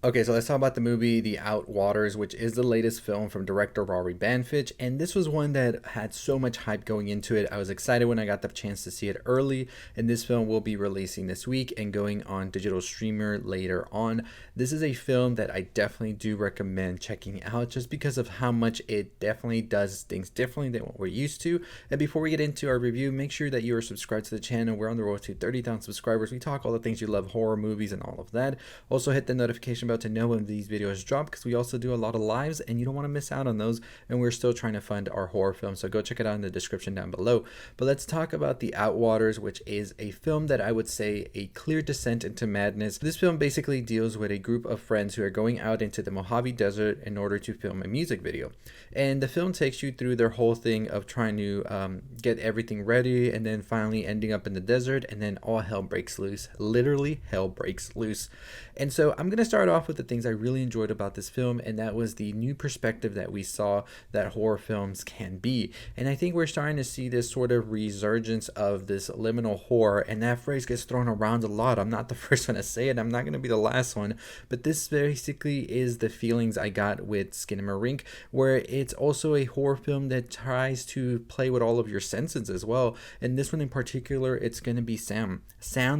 Okay, so let's talk about the movie The Outwaters, which is the latest film from director Robbie Banfitch. And this was one that had so much hype going into it. I was excited when I got the chance to see it early. And this film will be releasing this week and going on digital streamer later on. This is a film that I definitely do recommend checking out just because of how much it definitely does things differently than what we're used to. And before we get into our review, make sure that you are subscribed to the channel. We're on the road to 30,000 subscribers. We talk all the things you love, horror movies and all of that. Also hit the notification bell to know when these videos drop because we also do a lot of lives and you don't want to miss out on those, and we're still trying to fund our horror film, so go check it out in the description down below. But let's talk about The Outwaters, which is a film that I would say a clear descent into madness. This film basically deals with a group of friends who are going out into the Mojave Desert in order to film a music video, and the film takes you through their whole thing of trying to get everything ready and then finally ending up in the desert, and then all hell breaks loose. Literally hell breaks loose. And so I'm going to start off with the things I really enjoyed about this film, and that was the new perspective that we saw that horror films can be. And I think we're starting to see this sort of resurgence of this liminal horror, and that phrase gets thrown around a lot. I'm not the first one to say it, I'm not going to be the last one, but this basically is the feelings I got with Skinamarink, where it's also a horror film that tries to play with all of your senses as well. And this one in particular, it's going to be sound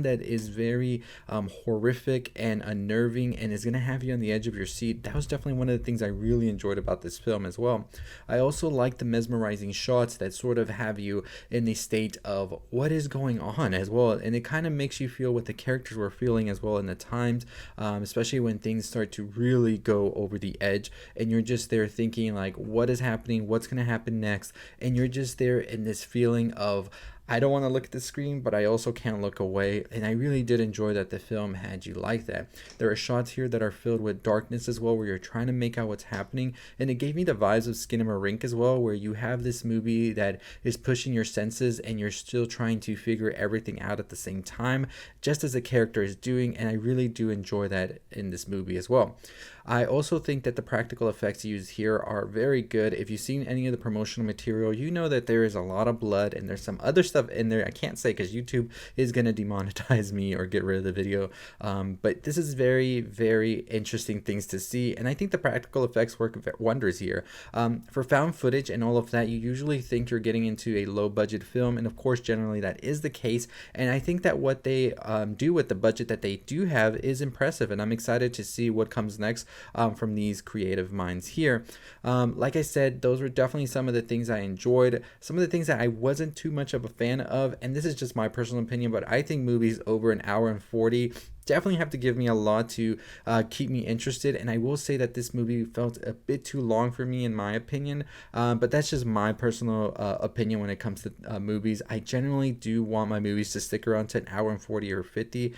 that is very horrific and unnerving and is going to have you on the edge of your seat. That was definitely one of the things I really enjoyed about this film as well. I also like the mesmerizing shots that sort of have you in the state of what is going on as well, and it kind of makes you feel what the characters were feeling as well in the times, especially when things start to really go over the edge and you're just there thinking like, what is happening, what's going to happen next, and you're just there in this feeling of, I don't want to look at the screen, but I also can't look away. And I really did enjoy that the film had you like that. There are shots here that are filled with darkness as well, where you're trying to make out what's happening. And it gave me the vibes of Skinamarink as well, where you have this movie that is pushing your senses and you're still trying to figure everything out at the same time, just as the character is doing. And I really do enjoy that in this movie as well. I also think that the practical effects used here are very good. If you've seen any of the promotional material, you know that there is a lot of blood and there's some other stuff in there I can't say because YouTube is going to demonetize me or get rid of the video. But this is very, very interesting things to see. And I think the practical effects work wonders here. For found footage and all of that, you usually think you're getting into a low budget film. And of course, generally that is the case. And I think that what they do with the budget that they do have is impressive. And I'm excited to see what comes next from these creative minds here. Like I said, those were definitely some of the things I enjoyed. Some of the things that I wasn't too much of a fan of, and this is just my personal opinion, but I think movies over an hour and 40 definitely have to give me a lot to keep me interested. And I will say that this movie felt a bit too long for me in my opinion, but that's just my personal opinion when it comes to movies. I generally do want my movies to stick around to an hour and 40 or 50,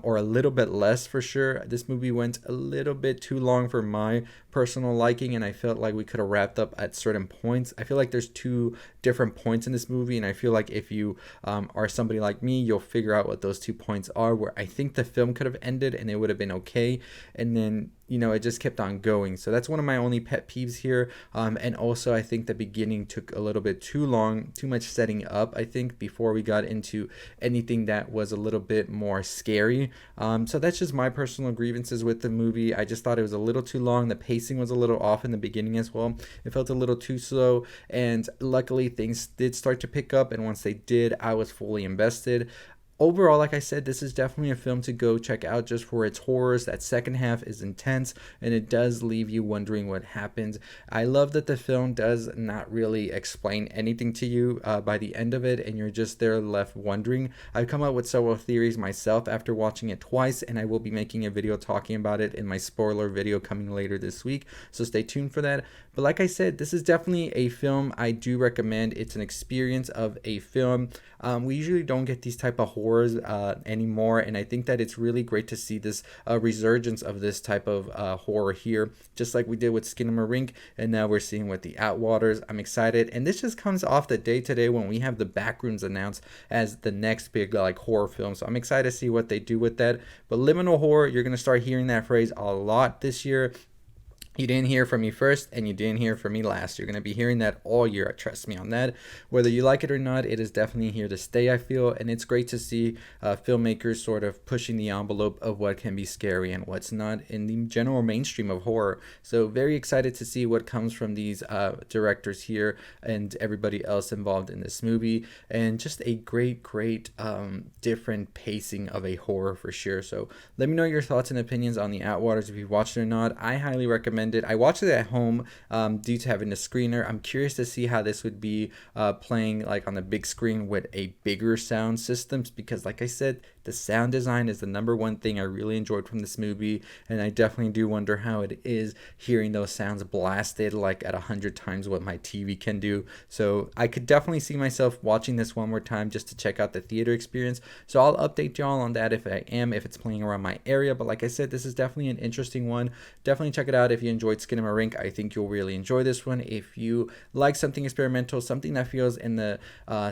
or a little bit less for sure. This movie went a little bit too long for my personal liking, and I felt like we could have wrapped up at certain points. I feel like there's two different points in this movie, and I feel like if you are somebody like me, you'll figure out what those 2 points are, where I think the film could have ended and it would have been okay, and then it just kept on going. So that's one of my only pet peeves here. And also I think the beginning took a little bit too long, too much setting up, I think, before we got into anything that was a little bit more scary. So that's just my personal grievances with the movie. I just thought it was a little too long. The pacing was a little off in the beginning as well. It felt a little too slow, and luckily things did start to pick up, and once they did, I was fully invested. Overall, like I said, this is definitely a film to go check out just for its horrors. That second half is intense and it does leave you wondering what happens. I love that the film does not really explain anything to you by the end of it, and you're just there left wondering. I've come up with several theories myself after watching it twice, and I will be making a video talking about it in my spoiler video coming later this week, so stay tuned for that. But like I said, this is definitely a film I do recommend. It's an experience of a film. We usually don't get these type of horrors anymore, and I think that it's really great to see this resurgence of this type of horror here, just like we did with Skinamarink, and now we're seeing with The Outwaters. I'm excited, and this just comes off the day today when we have the Backrooms announced as the next big horror film, so I'm excited to see what they do with that. But liminal horror, you're going to start hearing that phrase a lot this year. You didn't hear from me first, and you didn't hear from me last. You're going to be hearing that all year. Trust me on that. Whether you like it or not, it is definitely here to stay, I feel. And it's great to see filmmakers sort of pushing the envelope of what can be scary and what's not in the general mainstream of horror. So, very excited to see what comes from these directors here and everybody else involved in this movie. And just a great, different pacing of a horror for sure. So, let me know your thoughts and opinions on the Outwaters if you've watched it or not. I highly recommend it. I watched it at home due to having a screener. I'm curious to see how this would be playing like on the big screen with a bigger sound systems, because like I said, the sound design is the number one thing I really enjoyed from this movie, and I definitely do wonder how it is hearing those sounds blasted like at 100 times what my TV can do. So I could definitely see myself watching this one more time just to check out the theater experience. So I'll update y'all on that if if it's playing around my area. But like I said, this is definitely an interesting one. Definitely check it out if you enjoyed Skinamarink. I think you'll really enjoy this one. If you like something experimental, something that feels in the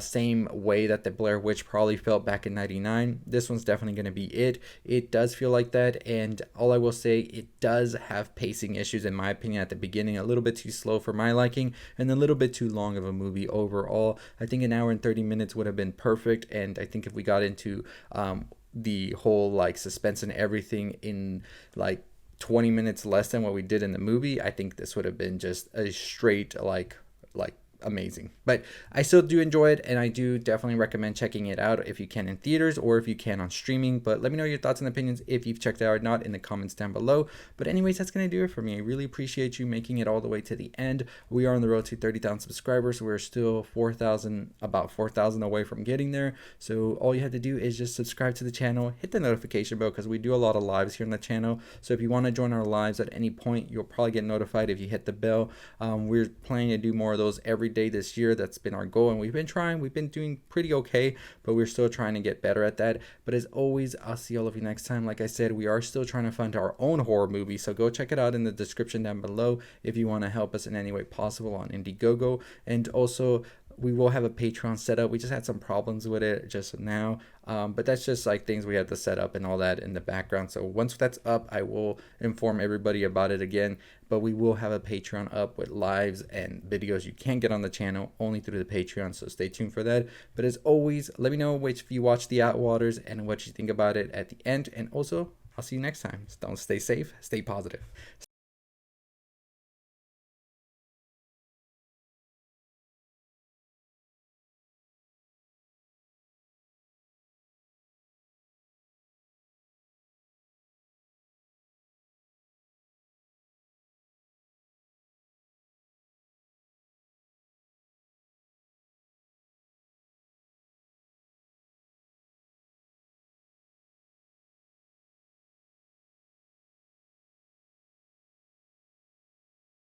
same way that the Blair Witch probably felt back in '99, this one's definitely going to be it. It does feel like that, and all I will say, it does have pacing issues in my opinion at the beginning, a little bit too slow for my liking, and a little bit too long of a movie overall. I think an hour and 30 minutes would have been perfect, and I think if we got into the whole like suspense and everything in like 20 minutes less than what we did in the movie, I think this would have been just a straight like amazing. But I still do enjoy it, and I do definitely recommend checking it out if you can in theaters or if you can on streaming. But let me know your thoughts and opinions if you've checked it out or not in the comments down below. But anyways, that's gonna do it for me. I really appreciate you making it all the way to the end. We are on the road to 30,000 subscribers. We're still 4,000, about 4,000 away from getting there. So all you have to do is just subscribe to the channel, hit the notification bell, because we do a lot of lives here on the channel. So if you want to join our lives at any point, you'll probably get notified if you hit the bell. We're planning to do more of those every day this year. That's been our goal, and we've been doing pretty okay, but we're still trying to get better at that. But as always, I'll see all of you next time. Like I said, we are still trying to fund our own horror movie, so go check it out in the description down below if you want to help us in any way possible on Indiegogo. And also, we will have a Patreon set up. We just had some problems with it just now, but that's just like things we had to set up and all that in the background. So once that's up, I will inform everybody about it again. But we will have a Patreon up with lives and videos you can't get on the channel only through the Patreon, so stay tuned for that. But as always, let me know if you watch the Outwaters and what you think about it at the end. And also, I'll see you next time. Don't stay safe, stay positive.